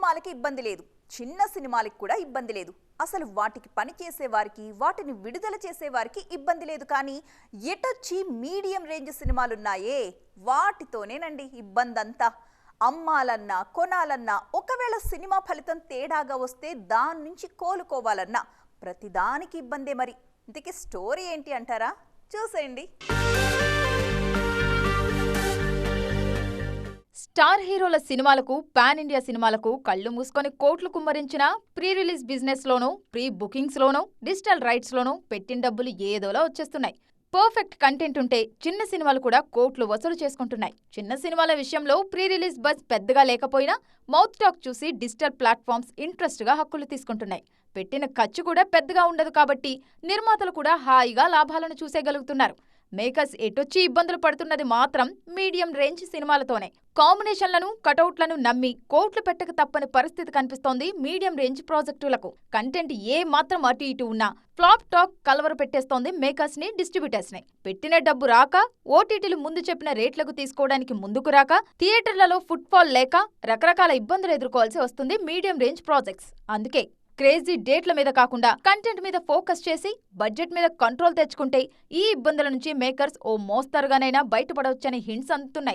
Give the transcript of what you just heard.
సినిమాలకి ఇబ్బంది లేదు, చిన్న సినిమాలకి కూడా ఇబ్బంది లేదు. అసలు వాటికి పని చేసేవారికి, వాటిని విడుదల చేసేవారికి ఇబ్బంది లేదు. కానీ ఎటొచ్చి మీడియం రేంజ్ సినిమాలున్నాయే, వాటితోనేనండి ఇబ్బంది అంతా. అమ్మాలన్నా కొనాలన్నా, ఒకవేళ సినిమా ఫలితం తేడాగా వస్తే దాని నుంచి కోలుకోవాలన్నా ప్రతిదానికి ఇబ్బందే. మరి ఇంతకీ స్టోరీ ఏంటి అంటారా? చూసేయండి. స్టార్ హీరోల సినిమాలకు, పాన్ ఇండియా సినిమాలకు కళ్లు మూసుకొని కోట్లు కుమ్మరించిన ప్రీ రిలీజ్ బిజినెస్ లోనూ, ప్రీ బుకింగ్స్ లోనూ, డిజిటల్ రైట్స్ లోనూ పెట్టిన డబ్బులు ఏదోలా వచ్చేస్తున్నాయి. పర్ఫెక్ట్ కంటెంట్ ఉంటే చిన్న సినిమాలు కూడా కోట్లు వసూలు చేసుకుంటున్నాయి. చిన్న సినిమాల విషయంలో ప్రీ రిలీజ్ బజ్ పెద్దగా లేకపోయినా మౌత్ టాక్ చూసి డిజిటల్ ప్లాట్ఫామ్స్ ఇంట్రెస్ట్ గా హక్కులు తీసుకుంటున్నాయి. పెట్టిన ఖర్చు కూడా పెద్దగా ఉండదు కాబట్టి నిర్మాతలు కూడా హాయిగా లాభాలను చూసేయగలుగుతున్నారు. మేకర్స్ ఎటొచ్చి ఇబ్బందులు పడుతున్నది మాత్రం మీడియం రేంజ్ సినిమాలతోనే. కాంబినేషన్లను, కటౌట్లను నమ్మి కోట్లు పెట్టక తప్పని పరిస్థితి కనిపిస్తోంది మీడియం రేంజ్ ప్రాజెక్టులకు. కంటెంట్ ఏ మాత్రం అటు ఇటు ఉన్నా ఫ్లాప్ టాక్ కలవర పెట్టేస్తోంది మేకర్స్ ని, డిస్ట్రిబ్యూటర్స్ ని. పెట్టిన డబ్బు రాక, ఓటీటీలు ముందు చెప్పిన రేట్లకు తీసుకోవడానికి ముందుకు రాక, థియేటర్లలో ఫుట్ఫాల్ లేక రకరకాల ఇబ్బందులు ఎదుర్కోవాల్సి వస్తుంది మీడియం రేంజ్ ప్రాజెక్ట్స్. అందుకే క్రేజీ డేట్ల మీద కాకుండా కంటెంట్ మీద ఫోకస్ చేసి బడ్జెట్ మీద కంట్రోల్ తెచ్చుకుంటే ఈ ఇబ్బందుల నుంచి మేకర్స్ ఓ మోస్తరుగానైనా బయటపడవచ్చని హింట్స్ అందుతున్నాయి.